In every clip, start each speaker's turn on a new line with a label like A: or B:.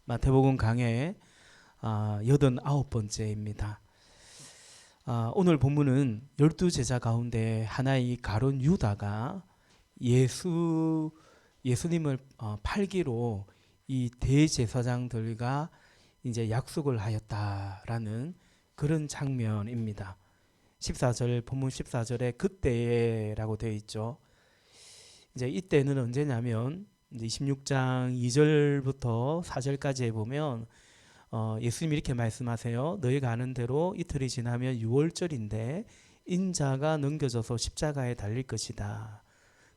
A: 마태복음 강해 89번째입니다. 오늘 본문은 12제자 가운데 하나의 이 가룟 유다가 예수님을 팔기로 이 대제사장들과 이제 약속을 하였다라는 그런 장면입니다. 14절 본문 14절에 그때라고 되어 있죠. 이제 이때는 언제냐면 이제 26장 2절부터 4절까지에 보면 예수님이 이렇게 말씀하세요. 너희가 아는 대로 이틀이 지나면 유월절인데 인자가 넘겨져서 십자가에 달릴 것이다.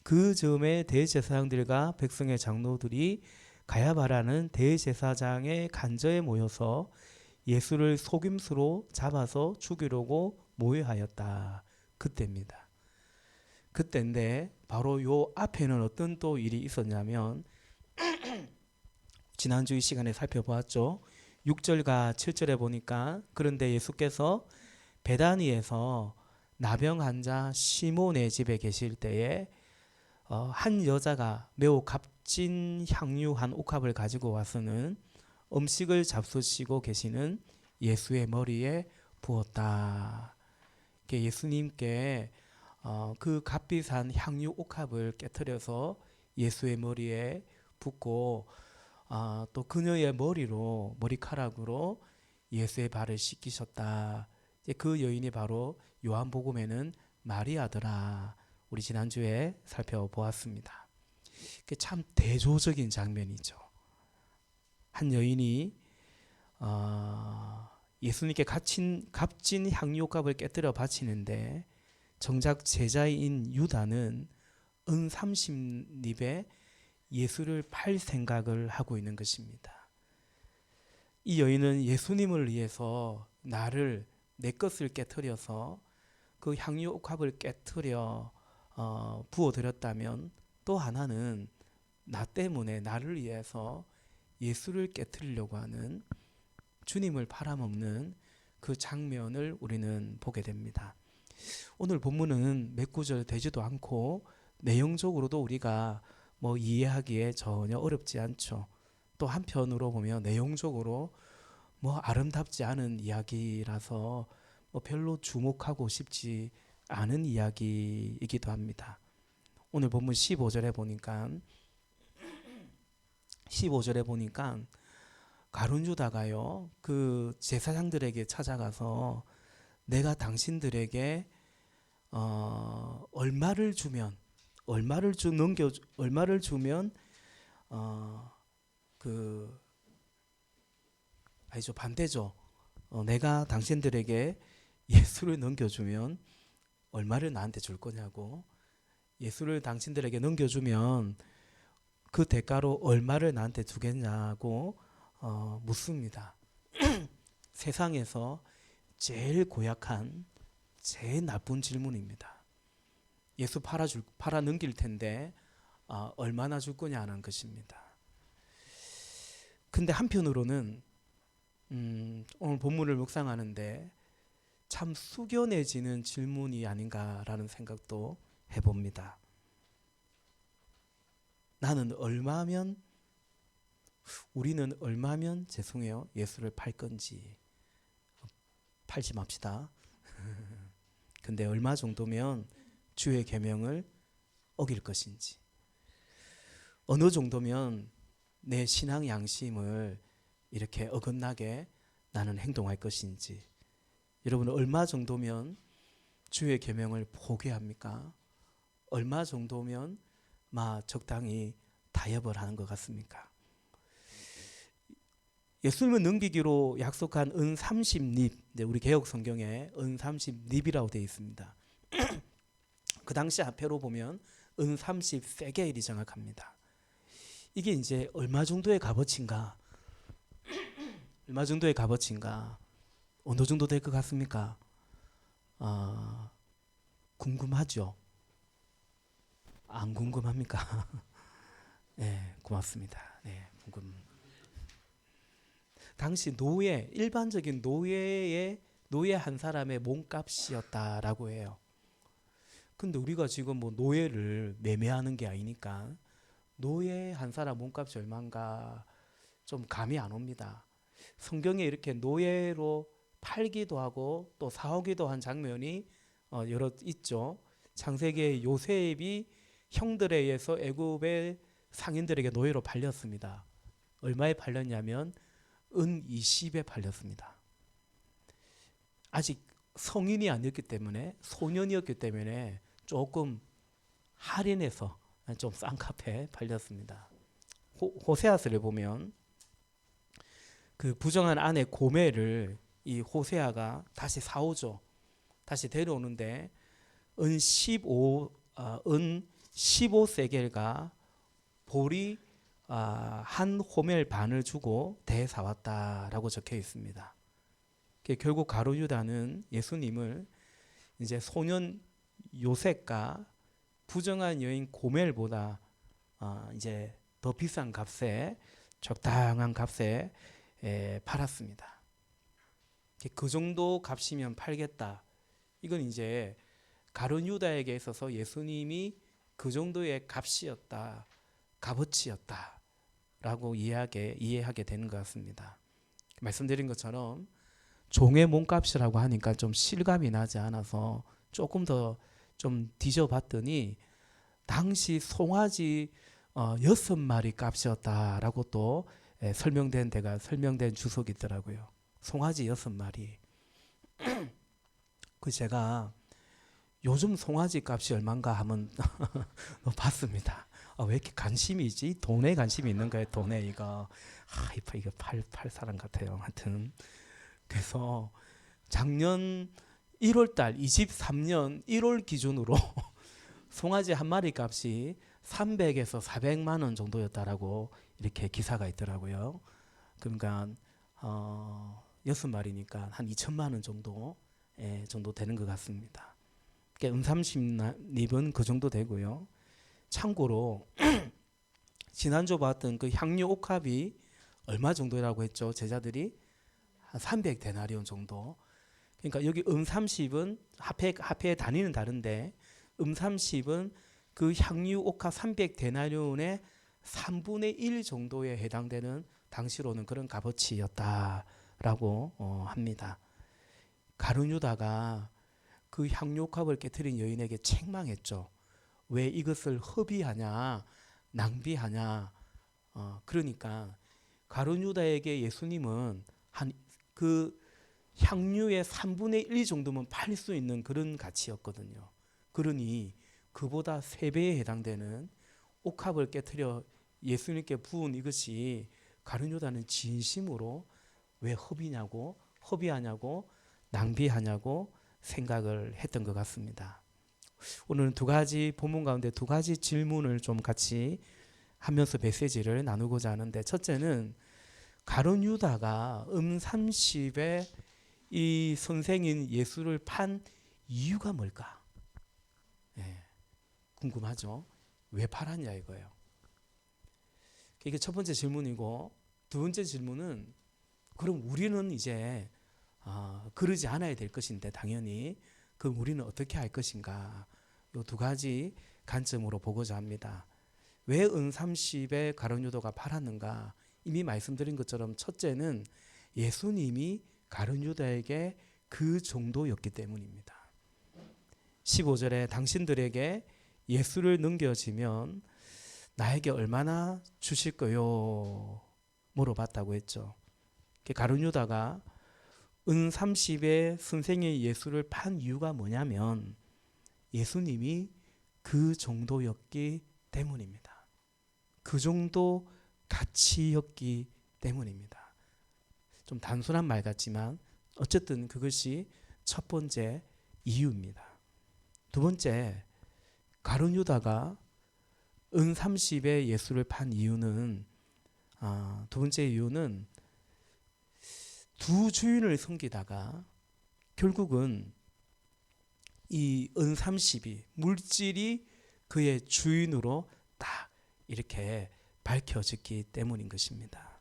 A: 그 즈음에 대제사장들과 백성의 장로들이 가야바라는 대제사장의 간저에 모여서 예수를 속임수로 잡아서 죽이려고 모여하였다. 그때입니다. 그때인데 바로 요 앞에는 어떤 또 일이 있었냐면 지난주 이 시간에 살펴보았죠. 6절과 7절에 보니까 그런데 예수께서 베다니에서 나병 환자 시몬의 집에 계실 때에 한 여자가 매우 값진 향유 한 옥합을 가지고 와서는 음식을 잡수시고 계시는 예수의 머리에 부었다. 예수님께 그 값비싼 향유 옥합을 깨뜨려서 예수의 머리에 붓고 또 그녀의 머리카락으로 예수의 발을 씻기셨다. 이제 그 여인이 바로 요한복음에는 마리아더라. 우리 지난주에 살펴보았습니다. 참 대조적인 장면이죠. 한 여인이 예수님께 값진 향유값을 깨뜨려 바치는데 정작 제자인 유다는 은 30립에 예수를 팔 생각을 하고 있는 것입니다. 이 여인은 예수님을 위해서 내 것을 깨뜨려서 그 향유 옥합을 깨뜨려 부어드렸다면, 또 하나는 나 때문에 나를 위해서 예수를 깨뜨리려고 하는 주님을 팔아먹는 그 장면을 우리는 보게 됩니다. 오늘 본문은 몇 구절 되지도 않고 내용적으로도 우리가 이해하기에 전혀 어렵지 않죠. 또 한편으로 보면 내용적으로 아름답지 않은 이야기라서 별로 주목하고 싶지 않은 이야기이기도 합니다. 오늘 본문 15절에 보니까 가룟 유다가요, 그 제사장들에게 찾아가서 내가 당신들에게 얼마를 주면 아니죠, 반대죠. 내가 당신들에게 예수를 넘겨주면 얼마를 나한테 줄 거냐고, 예수를 당신들에게 넘겨주면 그 대가로 얼마를 나한테 주겠냐고 묻습니다. 세상에서 제일 고약한, 제일 나쁜 질문입니다. 예수 팔아 넘길 텐데 얼마나 줄 거냐는 것입니다. 근데 한편으로는 오늘 본문을 묵상하는데 참 숙연해지는 질문이 아닌가라는 생각도 해봅니다. 우리는 얼마면 예수를 팔 건지, 팔지 맙시다. 근데 얼마 정도면 주의 계명을 어길 것인지, 어느 정도면 내 신앙 양심을 이렇게 어긋나게 나는 행동할 것인지, 여러분 얼마 정도면 주의 계명을 포기합니까? 얼마 정도면 적당히 타협을 하는 것 같습니까? 예수님을 넘기기로 약속한 은 30립, 우리 개혁 성경에 은 30립이라고 되어 있습니다. 그 당시 화폐로 보면 은 30세겔이 정확합니다. 이게 이제 얼마 정도의 값어치인가? 어느 정도 될 것 같습니까? 궁금하죠? 안 궁금합니까? 네, 고맙습니다. 네, 당시 일반적인 노예 한 사람의 몸값이었다라고 해요. 근데 우리가 지금 노예를 매매하는 게 아니니까 노예 한 사람 몸값이 얼마인가 좀 감이 안 옵니다. 성경에 이렇게 노예로 팔기도 하고 또 사오기도 한 장면이 여러 있죠. 창세기에 요셉이 형들에 의해서 애굽의 상인들에게 노예로 팔렸습니다. 얼마에 팔렸냐면 은 20에 팔렸습니다. 아직 성인이 아니었기 때문에, 소년이었기 때문에 조금 할인해서 좀 싼 값에 팔렸습니다. 호세아서를 보면 그 부정한 아내 고멜을 이 호세아가 다시 사오죠. 다시 데려오는데 은 15세겔과 볼이 한 호멜 반을 주고 대사왔다라고 적혀 있습니다. 결국 가룟 유다는 예수님을 이제 소년 요셉과 부정한 여인 고멜보다 이제 더 비싼 값에, 적당한 값에 팔았습니다. 그 정도 값이면 팔겠다. 이건 이제 가룟 유다에게 있어서 예수님이 그 정도의 값이었다, 값어치였다라고 이해하게 되는 것 같습니다. 말씀드린 것처럼 종의 몸값이라고 하니까 좀 실감이 나지 않아서 조금 더 좀 뒤져봤더니 당시 송아지 6마리 값이었다라고 또 설명된 주석이 있더라고요. 송아지 6마리. 그 제가 요즘 송아지 값이 얼마인가 하면 봤습니다. 왜 이렇게 관심이 있지? 돈에 관심이 있는 거예요. 돈에 이거 팔 사람 같아요. 하여튼 그래서 작년 1월달 23년 1월 기준으로 송아지 한 마리 값이 300에서 400만 원 정도였다라고 이렇게 기사가 있더라고요. 그러니까 6마리니까 한 2천만 원 정도 되는 것 같습니다. 그러니까 30립은 그 정도 되고요. 참고로 지난주 봤던 그 향유 옥합이 얼마 정도라고 했죠? 제자들이 한 300데나리온 정도. 그러니까 여기 30은 화폐의 단위는 다른데 30은 그 향유 옥합 300데나리온의 3분의 1 정도에 해당되는 당시로는 그런 값어치였다라고 합니다. 가룟 유다가 그 향유 옥합을 깨뜨린 여인에게 책망했죠. 왜 이것을 허비하냐, 낭비하냐. 그러니까 가룟 유다에게 예수님은 한 그 향유의 3분의 1 정도면 팔 수 있는 그런 가치였거든요. 그러니 그보다 3배에 해당되는 옥합을 깨뜨려 예수님께 부은 이것이 가룟 유다는 진심으로 왜 허비하냐고 낭비하냐고 생각을 했던 것 같습니다. 오늘은 본문 가운데 두 가지 질문을 좀 같이 하면서 메시지를 나누고자 하는데, 첫째는 가룟 유다가 30에 이 선생인 예수를 판 이유가 뭘까? 궁금하죠? 왜 팔았냐 이거예요. 이게 첫 번째 질문이고, 두 번째 질문은 그럼 우리는 이제 그러지 않아야 될 것인데 당연히 그럼 우리는 어떻게 할 것인가? 이 두 가지 관점으로 보고자 합니다. 왜 은 30에 가룟 유다가 팔았는가? 이미 말씀드린 것처럼 첫째는 예수님이 가룟 유다에게 그 정도였기 때문입니다. 15절에 당신들에게 예수를 넘겨지면 나에게 얼마나 주실 거요? 물어봤다고 했죠. 가룟 유다가 은 30에 선생의 예수를 판 이유가 뭐냐면 예수님이 그 정도였기 때문입니다. 그 정도 가치였기 때문입니다. 좀 단순한 말 같지만 어쨌든 그것이 첫 번째 이유입니다. 두 번째, 가룟 유다가 은 30에 예수를 판 이유는 두 번째 이유는 두 주인을 섬기다가 결국은 이 은 30이 물질이 그의 주인으로 딱 이렇게 밝혀졌기 때문인 것입니다.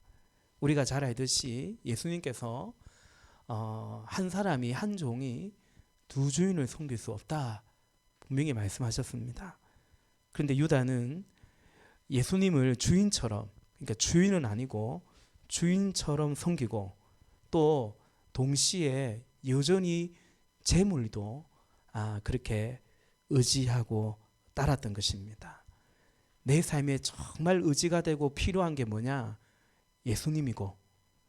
A: 우리가 잘 알듯이 예수님께서 한 사람이, 한 종이 두 주인을 섬길 수 없다 분명히 말씀하셨습니다. 그런데 유다는 예수님을 주인처럼, 그러니까 주인은 아니고 주인처럼 섬기고 또 동시에 여전히 재물도 그렇게 의지하고 따랐던 것입니다. 내 삶에 정말 의지가 되고 필요한 게 뭐냐? 예수님이고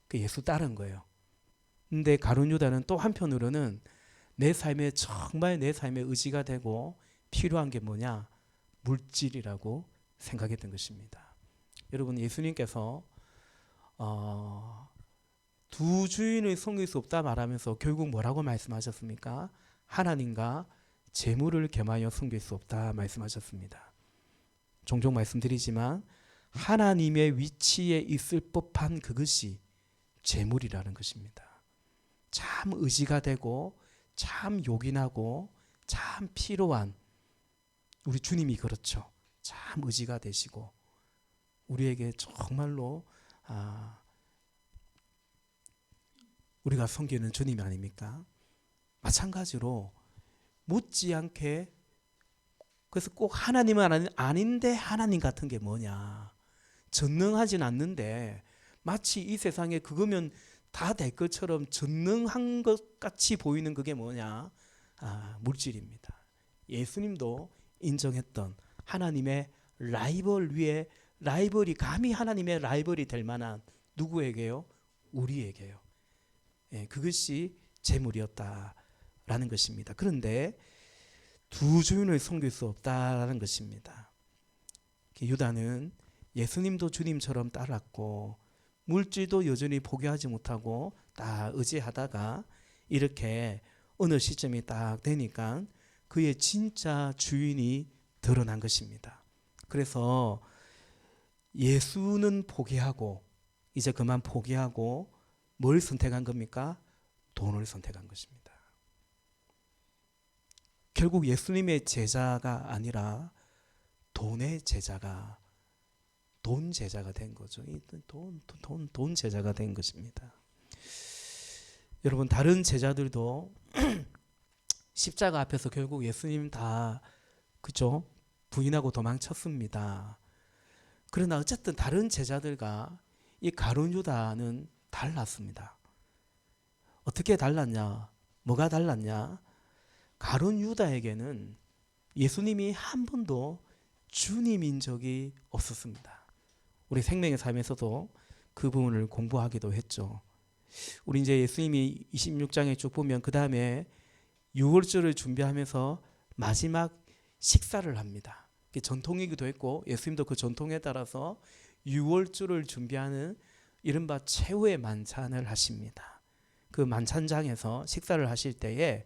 A: 그 예수 따른 거예요. 근데 가룟 유다는 또 한편으로는 내 삶에 정말 내 삶에 의지가 되고 필요한 게 뭐냐? 물질이라고 생각했던 것입니다. 여러분, 예수님께서 두 주인을 섬길 수 없다 말하면서 결국 뭐라고 말씀하셨습니까? 하나님과 재물을 겸하여 섬길 수 없다 말씀하셨습니다. 종종 말씀드리지만 하나님의 위치에 있을 법한 그것이 재물이라는 것입니다. 참 의지가 되고 참 요긴하고 참 필요한 우리 주님이 그렇죠. 참 의지가 되시고 우리에게 정말로 우리가 섬기는 주님 아닙니까? 마찬가지로 못지않게 그래서 꼭 하나님은 아닌데 하나님 같은 게 뭐냐? 전능하진 않는데 마치 이 세상에 그거면 다 될 것처럼 전능한 것 같이 보이는 그게 뭐냐? 물질입니다. 예수님도 인정했던 하나님의 라이벌 위에 라이벌이 감히 하나님의 라이벌이 될 만한 누구에게요? 우리에게요. 그것이 재물이었다라는 것입니다. 그런데 두 주인을 섬길 수 없다라는 것입니다. 유다는 예수님도 주님처럼 따랐고 물질도 여전히 포기하지 못하고 딱 의지하다가 이렇게 어느 시점이 딱 되니까 그의 진짜 주인이 드러난 것입니다. 그래서 예수는 포기하고 이제 그만 포기하고 뭘 선택한 겁니까? 돈을 선택한 것입니다. 결국 예수님의 제자가 아니라 돈의 제자가 돈 제자가 된 거죠. 돈 제자가 된 것입니다. 여러분, 다른 제자들도 십자가 앞에서 결국 예수님 다 그죠? 부인하고 도망쳤습니다. 그러나 어쨌든 다른 제자들과 이 가룟 유다는 달랐습니다. 어떻게 달랐냐? 뭐가 달랐냐? 가룟 유다에게는 예수님이 한 번도 주님인 적이 없었습니다. 우리 생명의 삶에서도 그 부분을 공부하기도 했죠. 우리 이제 예수님이 26장에 쭉 보면 그 다음에 유월절을 준비하면서 마지막 식사를 합니다. 그게 전통이기도 했고 예수님도 그 전통에 따라서 유월절을 준비하는 이른바 최후의 만찬을 하십니다. 그 만찬장에서 식사를 하실 때에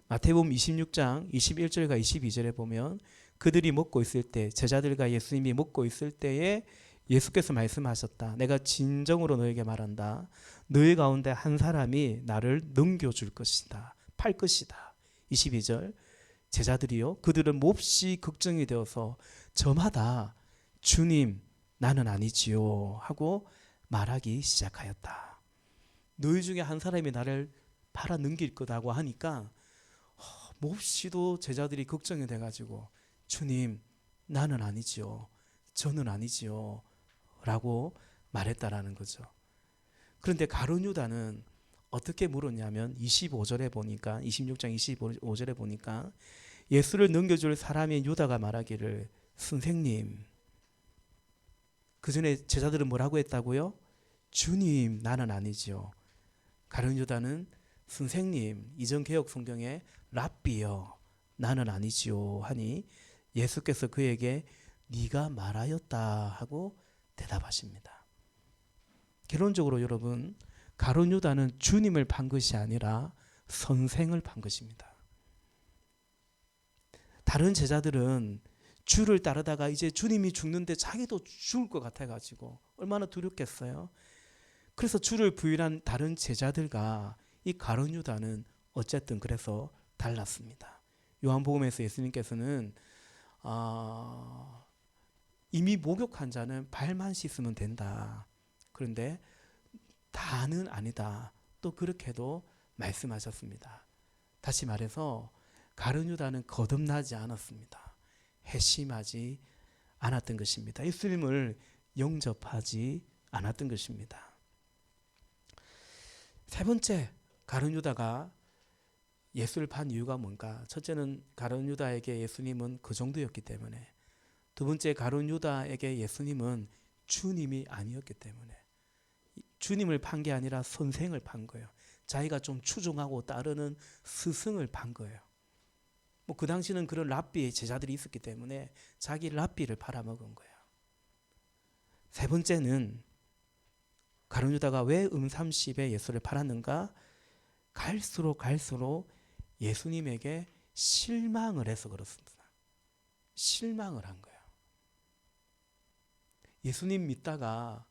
A: 마태복음 26장 21절과 22절에 보면 그들이 먹고 있을 때 제자들과 예수님이 먹고 있을 때에 예수께서 말씀하셨다. 내가 진정으로 너에게 말한다. 너희 가운데 한 사람이 나를 넘겨줄 것이다. 팔 것이다. 22절 제자들이요. 그들은 몹시 걱정이 되어서 저마다 주님 나는 아니지요 하고 말하기 시작하였다. 너희 중에 한 사람이 나를 팔아 넘길 거다고 하니까 몹시도 제자들이 걱정이 돼가지고 주님 나는 아니지요. 저는 아니지요. 라고 말했다라는 거죠. 그런데 가룟 유다는 어떻게 물었냐면 25절에 보니까 26장 25절에 보니까 예수를 넘겨줄 사람인 유다가 말하기를 선생님. 그 전에 제자들은 뭐라고 했다고요? 주님 나는 아니지요. 가룟 유다는 선생님, 이전 개역 성경에 랍비여 나는 아니지요 하니 예수께서 그에게 네가 말하였다 하고 대답하십니다. 결론적으로 여러분, 가룟 유다는 주님을 판 것이 아니라 선생을 판 것입니다. 다른 제자들은 주를 따르다가 이제 주님이 죽는데 자기도 죽을 것 같아가지고 얼마나 두렵겠어요. 그래서 주를 부인한 다른 제자들과 이 가룟 유다는 어쨌든 그래서 달랐습니다. 요한복음에서 예수님께서는 이미 목욕한 자는 발만 씻으면 된다. 그런데 다는 아니다. 또 그렇게도 말씀하셨습니다. 다시 말해서 가룟 유다는 거듭나지 않았습니다. 회심하지 않았던 것입니다. 예수님을 영접하지 않았던 것입니다. 세 번째, 가룟 유다가 예수를 판 이유가 뭔가? 첫째는 가룟 유다에게 예수님은 그 정도였기 때문에, 두 번째 가룟 유다에게 예수님은 주님이 아니었기 때문에, 주님을 판 게 아니라 선생을 판 거예요. 자기가 좀 추종하고 따르는 스승을 판 거예요. 뭐 그 당시는 그런 랍비의 제자들이 있었기 때문에 자기 랍비를 팔아먹은 거예요. 세 번째는 가룟 유다가 왜 30에 예수를 팔았는가? 갈수록 예수님에게 실망을 해서 그렇습니다. 실망을 한 거예요. 예수님 믿다가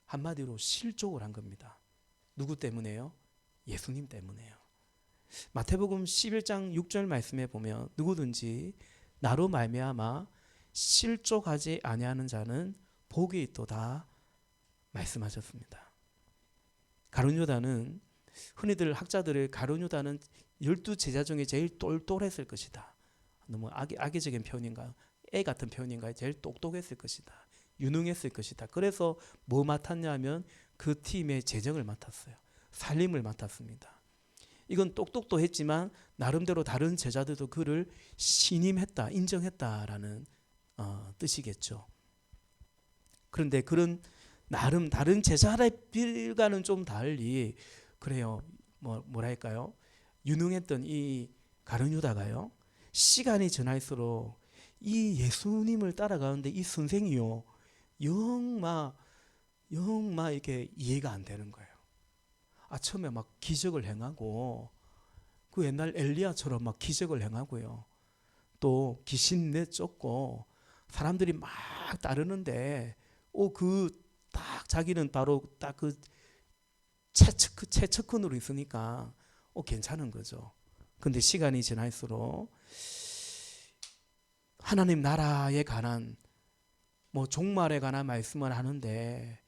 A: 한마디로 실족을 한 겁니다. 누구 때문에요? 예수님 때문에요. 마태복음 11장 6절 말씀에 보면 누구든지 나로 말미암아 실족하지 아니하는 자는 복이 있도다 말씀하셨습니다. 가룟 유다는 흔히들 학자들을 가룟 유다는 12제자 중에 제일 똘똘했을 것이다. 너무 악의적인 표현인가요? 애 같은 표현인가요? 제일 똑똑했을 것이다. 유능했을 것이다. 그래서 뭐 맡았냐면 그 팀의 재정을 맡았어요. 살림을 맡았습니다. 이건 똑똑도 했지만 나름대로 다른 제자들도 그를 신임했다, 인정했다라는 뜻이겠죠. 그런데 그런 나름 다른 제자들과는 좀 달리 그래요. 뭐랄까요? 유능했던 이 가룟 유다가요. 시간이 지날수록 이 예수님을 따라가는데 이 선생이요. 영 이렇게 이해가 안 되는 거예요. 처음에 막 기적을 행하고 그 옛날 엘리야처럼 막 기적을 행하고요. 또 귀신 내쫓고 사람들이 막 따르는데 딱 자기는 바로 딱 그 최측근으로 있으니까 괜찮은 거죠. 근데 시간이 지날수록 하나님 나라에 관한 종말에 관한 말씀을 하는데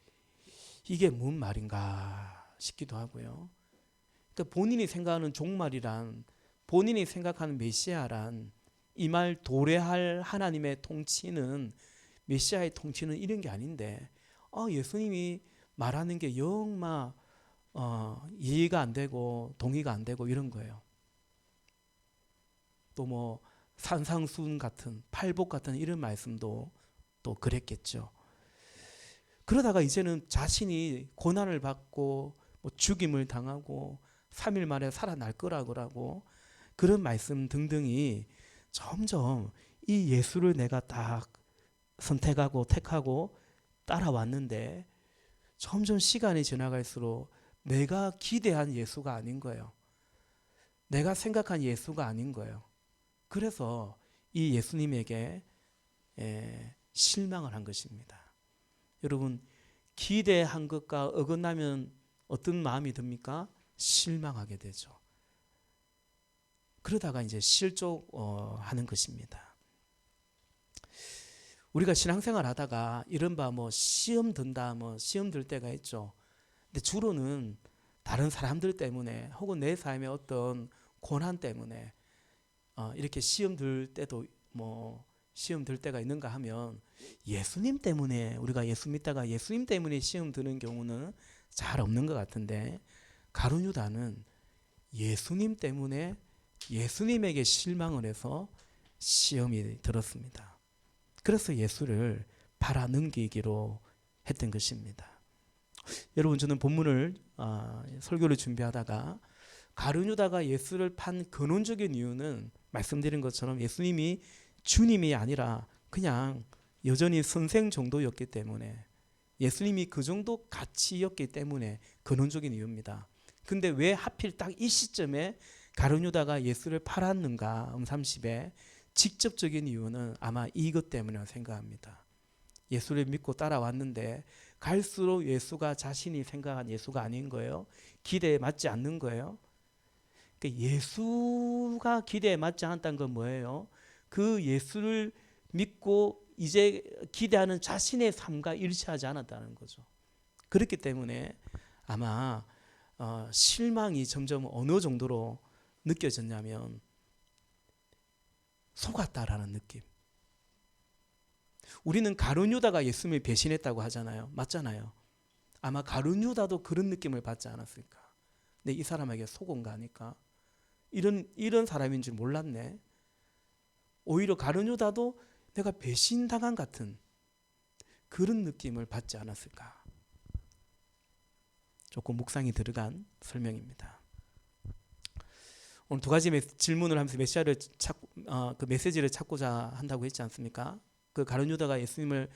A: 이게 뭔 말인가 싶기도 하고요. 그러니까 본인이 생각하는 종말이란, 본인이 생각하는 메시아란, 이 말 도래할 하나님의 통치는, 메시아의 통치는 이런 게 아닌데 예수님이 말하는 게 영마 이해가 안 되고 동의가 안 되고 이런 거예요. 또 산상수훈 같은 팔복 같은 이런 말씀도 또 그랬겠죠. 그러다가 이제는 자신이 고난을 받고 죽임을 당하고 3일 만에 살아날 거라고 그런 말씀 등등이 점점 이 예수를 내가 딱 선택하고 택하고 따라왔는데 점점 시간이 지나갈수록 내가 기대한 예수가 아닌 거예요. 내가 생각한 예수가 아닌 거예요. 그래서 이 예수님에게 실망을 한 것입니다. 여러분, 기대한 것과 어긋나면 어떤 마음이 듭니까? 실망하게 되죠. 그러다가 이제 실족하는 것입니다. 우리가 신앙생활 하다가 이른바 시험 든다, 시험 들 때가 있죠. 근데 주로는 다른 사람들 때문에 혹은 내 삶의 어떤 고난 때문에 이렇게 시험 들 때도 시험 들 때가 있는가 하면 예수님 때문에, 우리가 예수 믿다가 예수님 때문에 시험 드는 경우는 잘 없는 것 같은데 가룟 유다는 예수님 때문에 예수님에게 실망을 해서 시험이 들었습니다. 그래서 예수를 팔아 넘기기로 했던 것입니다. 여러분, 저는 본문을 설교를 준비하다가 가룟 유다가 예수를 판 근원적인 이유는 말씀드린 것처럼 예수님이 주님이 아니라 그냥 여전히 선생 정도였기 때문에, 예수님이 그 정도 가치였기 때문에 근원적인 이유입니다. 근데 왜 하필 딱 이 시점에 가룟 유다가 예수를 팔았는가? 30에 직접적인 이유는 아마 이것 때문이라고 생각합니다. 예수를 믿고 따라왔는데 갈수록 예수가 자신이 생각한 예수가 아닌 거예요. 기대에 맞지 않는 거예요. 그러니까 예수가 기대에 맞지 않았다는 건 뭐예요? 그 예수를 믿고 이제 기대하는 자신의 삶과 일치하지 않았다는 거죠. 그렇기 때문에 아마 실망이 점점 어느 정도로 느껴졌냐면 속았다라는 느낌. 우리는 가룟 유다가 예수님을 배신했다고 하잖아요. 맞잖아요. 아마 가룟 유다도 그런 느낌을 받지 않았을까. 내 이 사람에게 속은가 하니까 이런 사람인 줄 몰랐네. 오히려 가룟 유다도 내가 배신당한 같은 그런 느낌을 받지 않았을까. 조금 묵상이 들어간 설명입니다. 오늘 두 가지 질문을 하면서 그 메시지를 찾고자 한다고 했지 않습니까? 그 가룟 유다가 예수님을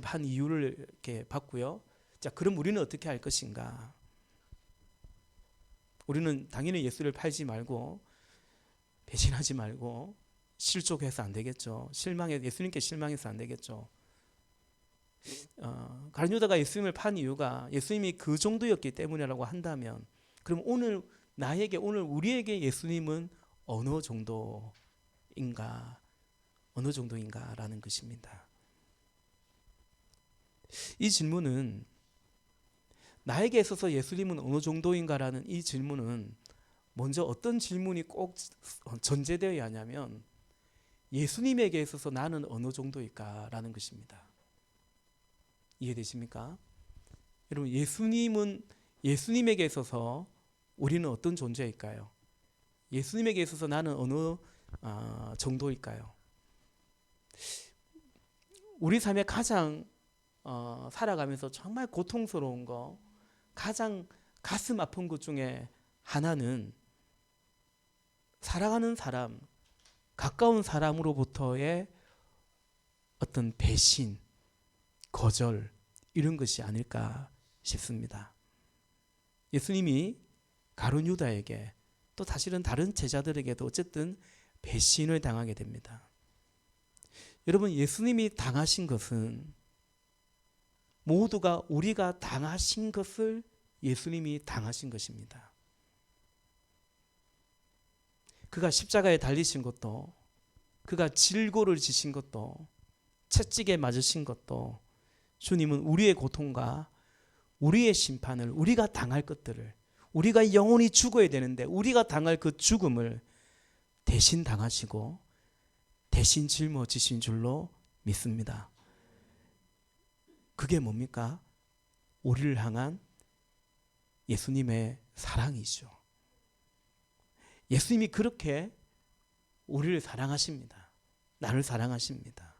A: 한 이유를 이렇게 봤고요. 자, 그럼 우리는 어떻게 할 것인가? 우리는 당연히 예수를 팔지 말고 배신하지 말고 실족해서 안 되겠죠. 예수님께 실망해서 안 되겠죠. 가룟 유다가 예수님을 판 이유가 예수님이 그 정도였기 때문이라고 한다면, 그럼 오늘 우리에게 예수님은 어느 정도인가라는 것입니다. 이 질문은, 나에게 있어서 예수님은 어느 정도인가라는 이 질문은 먼저 어떤 질문이 꼭 전제되어야 하냐면, 예수님에게 있어서 나는 어느 정도일까라는 것입니다. 이해되십니까? 여러분, 예수님에게 있어서 우리는 어떤 존재일까요? 예수님에게 있어서 나는 어느 정도일까요? 우리 삶에 가장 살아가면서 정말 고통스러운 거, 가장 가슴 아픈 것 중에 하나는 사랑하는 사람, 가까운 사람으로부터의 어떤 배신, 거절, 이런 것이 아닐까 싶습니다. 예수님이 가룟 유다에게, 또 사실은 다른 제자들에게도 어쨌든 배신을 당하게 됩니다. 여러분, 예수님이 당하신 것은 모두가 우리가 당하신 것을 예수님이 당하신 것입니다. 그가 십자가에 달리신 것도, 그가 질고를 지신 것도, 채찍에 맞으신 것도, 주님은 우리의 고통과 우리의 심판을, 우리가 당할 것들을, 우리가 영원히 죽어야 되는데 우리가 당할 그 죽음을 대신 당하시고 대신 짊어지신 줄로 믿습니다. 그게 뭡니까? 우리를 향한 예수님의 사랑이죠. 예수님이 그렇게 우리를 사랑하십니다. 나를 사랑하십니다.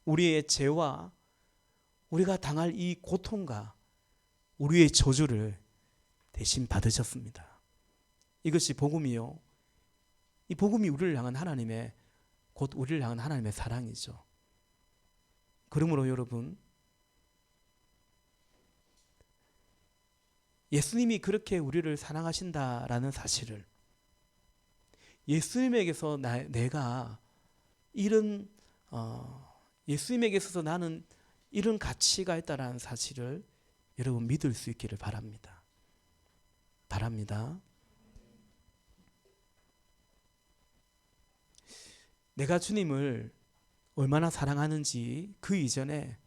A: 우리의 죄와 우리가 당할 이 고통과 우리의 저주를 대신 받으셨습니다. 이것이 복음이요. 이 복음이 우리를 향한 곧 우리를 향한 하나님의 사랑이죠. 그러므로 여러분, 예수님이 그렇게 우리를 사랑하신다라는 사실을, 예수님에게서 내가 예수님에게 있어서 나는 이런 가치가 있다라는 사실을 여러분 믿을 수 있기를 바랍니다. 내가 주님을 얼마나 사랑하는지, 그 이전에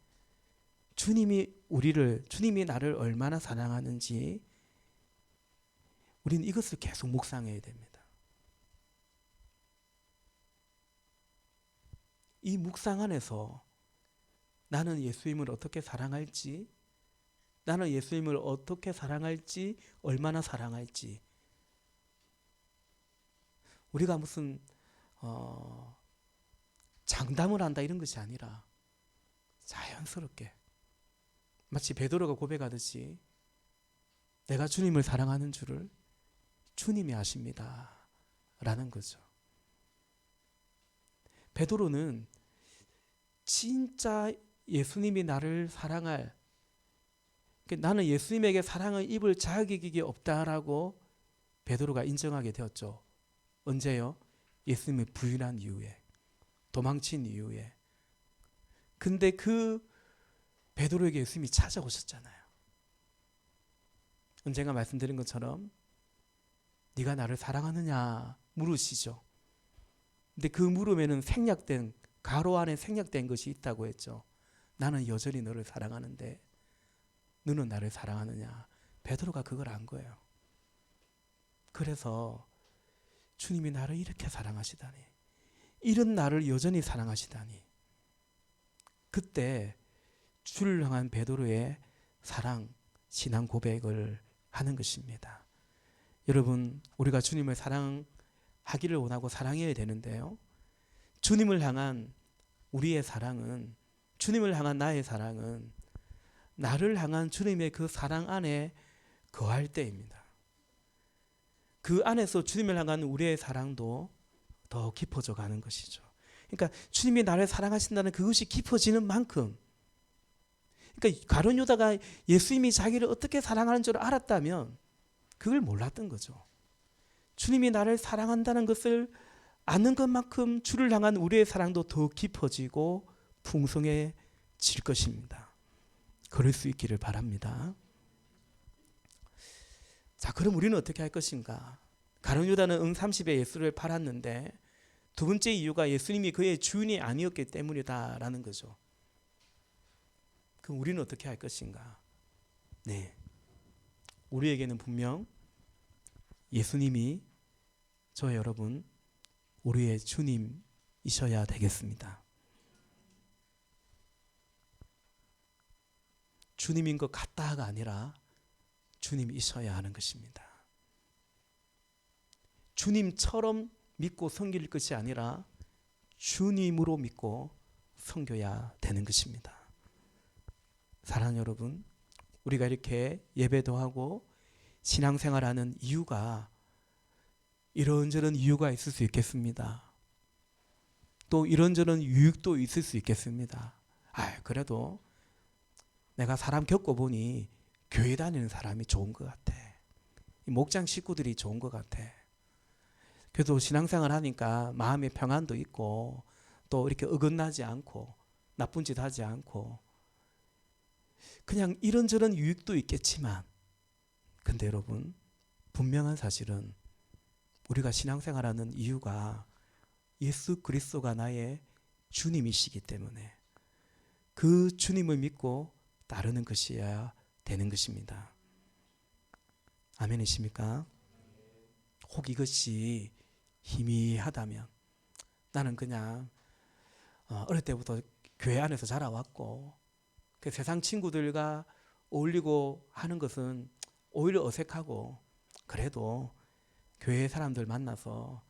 A: 주님이 나를 얼마나 사랑하는지 우리는 이것을 계속 묵상해야 됩니다. 이 묵상 안에서 나는 예수님을 어떻게 사랑할지, 얼마나 사랑할지, 우리가 무슨 장담을 한다 이런 것이 아니라 자연스럽게, 마치 베드로가 고백하듯이 내가 주님을 사랑하는 줄을 주님이 아십니다 라는 거죠. 베드로는 진짜 예수님이 나를 사랑할, 나는 예수님에게 사랑을 입을 자격이 없다라고 베드로가 인정하게 되었죠. 언제요? 예수님을 부인한 이후에, 도망친 이후에. 근데 그 베드로에게 예수님이 찾아오셨잖아요. 언젠가 말씀드린 것처럼 네가 나를 사랑하느냐 물으시죠. 근데 그 물음에는 가로 안에 생략된 것이 있다고 했죠. 나는 여전히 너를 사랑하는데 너는 나를 사랑하느냐. 베드로가 그걸 안 거예요. 그래서 주님이 나를 이렇게 사랑하시다니, 이런 나를 여전히 사랑하시다니, 그때 주를 향한 베드로의 사랑, 신앙 고백을 하는 것입니다. 여러분, 우리가 주님을 사랑하기를 원하고 사랑해야 되는데요. 주님을 향한 우리의 사랑은, 주님을 향한 나의 사랑은 나를 향한 주님의 그 사랑 안에 거할 때입니다. 그 안에서 주님을 향한 우리의 사랑도 더 깊어져 가는 것이죠. 그러니까 주님이 나를 사랑하신다는 그것이 깊어지는 만큼, 그러니까 가룟 유다가 예수님이 자기를 어떻게 사랑하는 줄 알았다면 그걸 몰랐던 거죠. 주님이 나를 사랑한다는 것을 아는 것만큼 주를 향한 우리의 사랑도 더 깊어지고 풍성해질 것입니다. 그럴 수 있기를 바랍니다. 자, 그럼 우리는 어떻게 할 것인가? 가룟 유다는 응 30에 예수를 팔았는데 두 번째 이유가 예수님이 그의 주인이 아니었기 때문이다라는 거죠. 그럼 우리는 어떻게 할 것인가? 네, 우리에게는 분명 예수님이 저와 여러분 우리의 주님이셔야 되겠습니다. 주님인 것 같다가 아니라 주님이셔야 하는 것입니다. 주님처럼 믿고 섬길 것이 아니라 주님으로 믿고 섬겨야 되는 것입니다. 사랑하는 여러분, 우리가 이렇게 예배도 하고 신앙생활하는 이유가 이런저런 이유가 있을 수 있겠습니다. 또 이런저런 유익도 있을 수 있겠습니다. 그래도 내가 사람 겪어보니 교회 다니는 사람이 좋은 것 같아. 목장 식구들이 좋은 것 같아. 그래도 신앙생활 하니까 마음의 평안도 있고 또 이렇게 어긋나지 않고 나쁜 짓 하지 않고 그냥 이런저런 유익도 있겠지만, 근데 여러분, 분명한 사실은 우리가 신앙생활하는 이유가 예수 그리스도가 나의 주님이시기 때문에 그 주님을 믿고 따르는 것이어야 되는 것입니다. 아멘이십니까? 혹 이것이 희미하다면, 나는 그냥 어릴 때부터 교회 안에서 자라왔고 그 세상 친구들과 어울리고 하는 것은 오히려 어색하고, 그래도 교회 사람들 만나서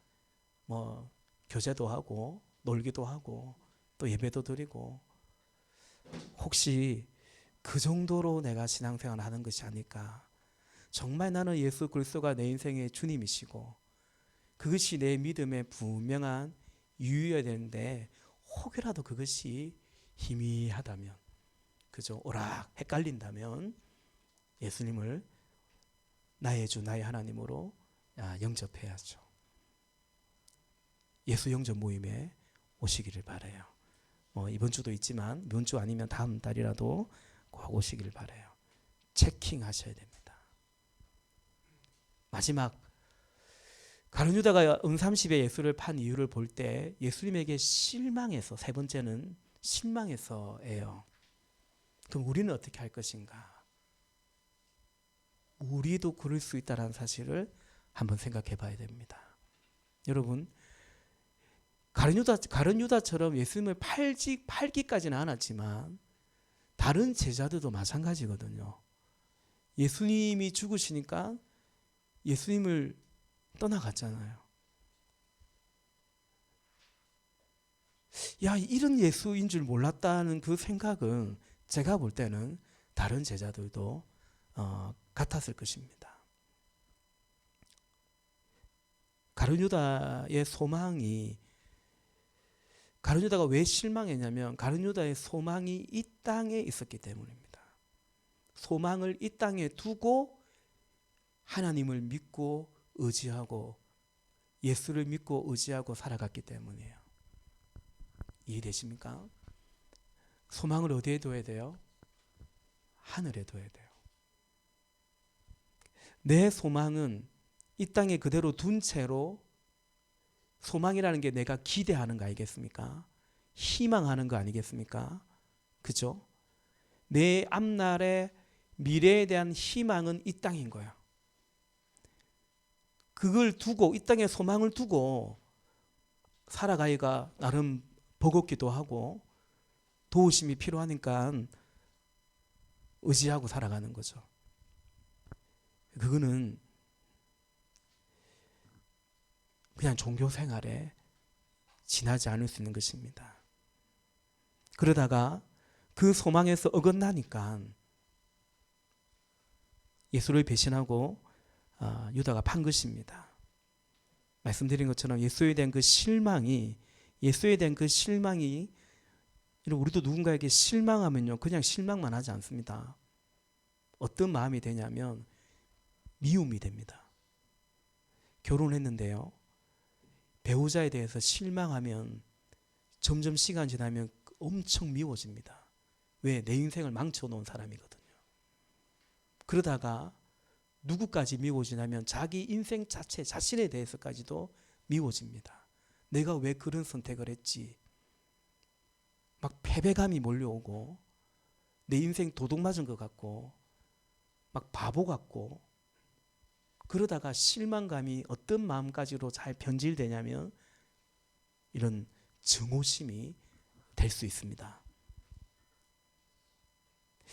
A: 뭐 교제도 하고 놀기도 하고 또 예배도 드리고, 혹시 그 정도로 내가 신앙생활 하는 것이 아닐까. 정말 나는 예수 그리스도가 내 인생의 주님이시고 그것이 내 믿음의 분명한 이유여야 되는데, 혹이라도 그것이 희미하다면, 그죠? 오락 헷갈린다면 예수님을 나의 주 나의 하나님으로 영접해야죠. 예수 영접 모임에 오시기를 바라요. 이번 주도 있지만 이번 주 아니면 다음 달이라도 꼭 오시기를 바라요. 체킹하셔야 됩니다. 마지막, 가룟 유다가 응 30에 예수를 판 이유를 볼 때 예수님에게 실망해서, 세 번째는 실망해서예요. 그럼 우리는 어떻게 할 것인가? 우리도 그럴 수 있다는 사실을 한번 생각해 봐야 됩니다. 여러분, 가룟 유다처럼 예수님을 팔기까지는 않았지만 다른 제자들도 마찬가지거든요. 예수님이 죽으시니까 예수님을 떠나갔잖아요. 이런 예수인 줄 몰랐다는 그 생각은 제가 볼 때는 다른 제자들도 같았을 것입니다. 가룟 유다의 소망이, 가룟 유다가 왜 실망했냐면 가룟 유다의 소망이 이 땅에 있었기 때문입니다. 소망을 이 땅에 두고 하나님을 믿고 의지하고 예수를 믿고 의지하고 살아갔기 때문이에요. 이해되십니까? 소망을 어디에 둬야 돼요? 하늘에 둬야 돼요. 내 소망은 이 땅에 그대로 둔 채로, 소망이라는 게 내가 기대하는 거 아니겠습니까? 희망하는 거 아니겠습니까? 그죠? 내 앞날의 미래에 대한 희망은 이 땅인 거야. 그걸 두고, 이 땅에 소망을 두고 살아가기가 나름 버겁기도 하고 도우심이 필요하니까 의지하고 살아가는 거죠. 그거는 그냥 종교 생활에 지나지 않을 수 있는 것입니다. 그러다가 그 소망에서 어긋나니까 예수를 배신하고 유다가 판 것입니다. 말씀드린 것처럼 예수에 대한 그 실망이 우리도 누군가에게 실망하면요 그냥 실망만 하지 않습니다. 어떤 마음이 되냐면 미움이 됩니다. 결혼했는데요 배우자에 대해서 실망하면 점점 시간 지나면 엄청 미워집니다. 왜? 내 인생을 망쳐놓은 사람이거든요. 그러다가 누구까지 미워지냐면 자기 인생 자체 자신에 대해서까지도 미워집니다. 내가 왜 그런 선택을 했지? 막 패배감이 몰려오고 내 인생 도둑 맞은 것 같고 막 바보 같고 그러다가 실망감이 어떤 마음까지로 잘 변질되냐면 이런 증오심이 될 수 있습니다.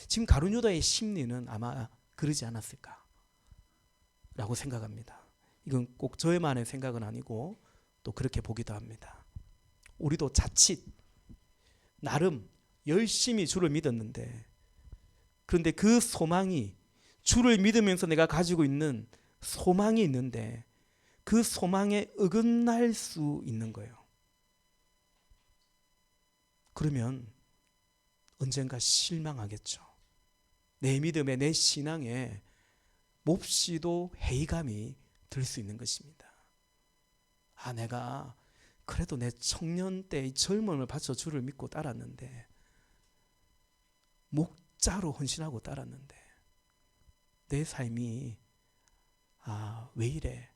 A: 지금 가룟 유다의 심리는 아마 그러지 않았을까 라고 생각합니다. 이건 꼭 저의만의 생각은 아니고 또 그렇게 보기도 합니다. 우리도 자칫 나름 열심히 주를 믿었는데 그런데 그 소망이 주를 믿으면서 내가 가지고 있는 소망이 있는데 그 소망에 어긋날 수 있는 거예요. 그러면 언젠가 실망하겠죠. 내 믿음에 내 신앙에 몹시도 회의감이 들 수 있는 것입니다. 내가 그래도 내 청년 때의 젊음을 바쳐 주를 믿고 따랐는데 목자로 헌신하고 따랐는데 내 삶이 왜 이래?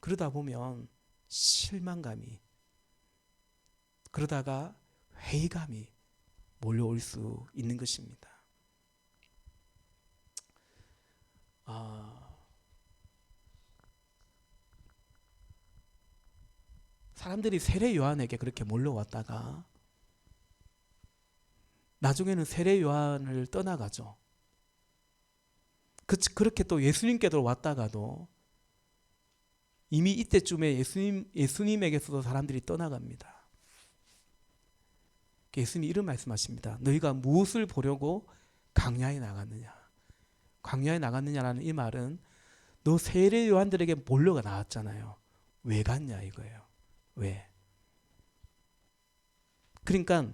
A: 그러다 보면 실망감이 그러다가 회의감이 몰려올 수 있는 것입니다. 사람들이 세례 요한에게 그렇게 몰려왔다가 나중에는 세례 요한을 떠나가죠. 그렇게 또 예수님께도 왔다가도 이미 이때쯤에 예수님에게서도 사람들이 떠나갑니다. 예수님이 이런 말씀하십니다. 너희가 무엇을 보려고 광야에 나갔느냐? 광야에 나갔느냐라는 이 말은 너 세례 요한들에게 몰려가 나왔잖아요. 왜 갔냐 이거예요. 왜? 그러니까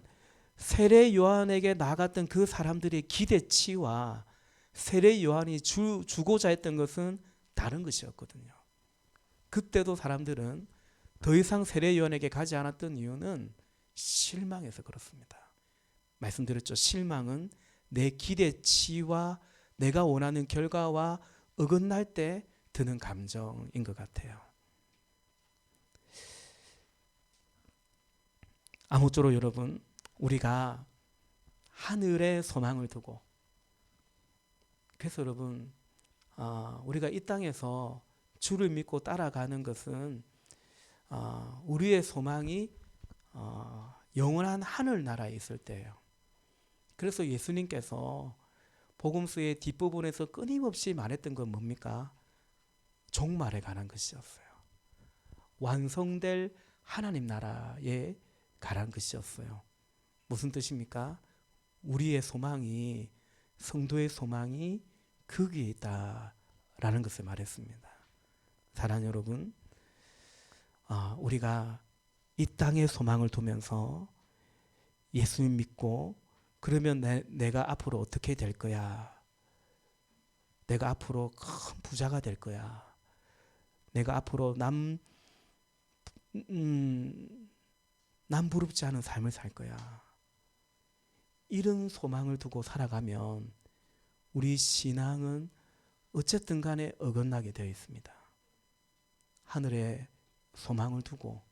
A: 세례 요한에게 나갔던 그 사람들의 기대치와 세례 요한이 주고자 했던 것은 다른 것이었거든요. 그때도 사람들은 더 이상 세례 요한에게 가지 않았던 이유는 실망해서 그렇습니다. 말씀드렸죠. 실망은 내 기대치와 내가 원하는 결과와 어긋날 때 드는 감정인 것 같아요. 아무쪼록 여러분, 우리가 하늘에 소망을 두고, 그래서 여러분, 우리가 이 땅에서 주를 믿고 따라가는 것은 우리의 소망이 영원한 하늘나라에 있을 때예요. 그래서 예수님께서 복음서의 뒷부분에서 끊임없이 말했던 건 뭡니까? 종말에 관한 것이었어요. 완성될 하나님 나라에 관한 것이었어요. 무슨 뜻입니까? 우리의 소망이, 성도의 소망이 거기에 있다라는 것을 말했습니다. 사랑하는 여러분, 우리가 이 땅에 소망을 두면서 예수님 믿고 그러면 내가 앞으로 어떻게 될 거야? 내가 앞으로 큰 부자가 될 거야. 내가 앞으로 남 부럽지 않은 삶을 살 거야. 이런 소망을 두고 살아가면 우리 신앙은 어쨌든 간에 어긋나게 되어 있습니다. 하늘에 소망을 두고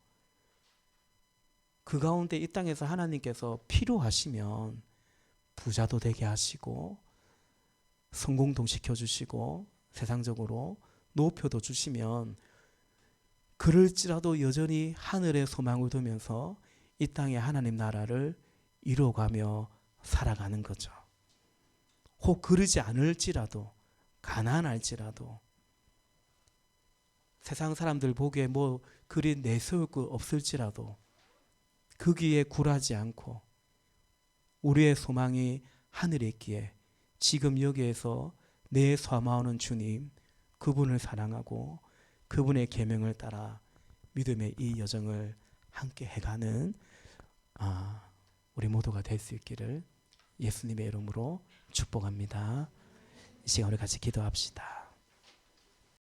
A: 그 가운데 이 땅에서 하나님께서 필요하시면 부자도 되게 하시고 성공도 시켜주시고 세상적으로 노표도 주시면 그럴지라도 여전히 하늘에 소망을 두면서 이 땅의 하나님 나라를 이루어가며 살아가는 거죠. 혹 그러지 않을지라도 가난할지라도 세상 사람들 보기에 뭐 그리 내세울 거 없을지라도 거기에 굴하지 않고 우리의 소망이 하늘에 있기에 지금 여기에서 내 사모하는 주님, 그분을 사랑하고 그분의 계명을 따라 믿음의 이 여정을 함께 해가는 우리 모두가 될 수 있기를 예수님의 이름으로 축복합니다. 이 시간 우리 같이 기도합시다.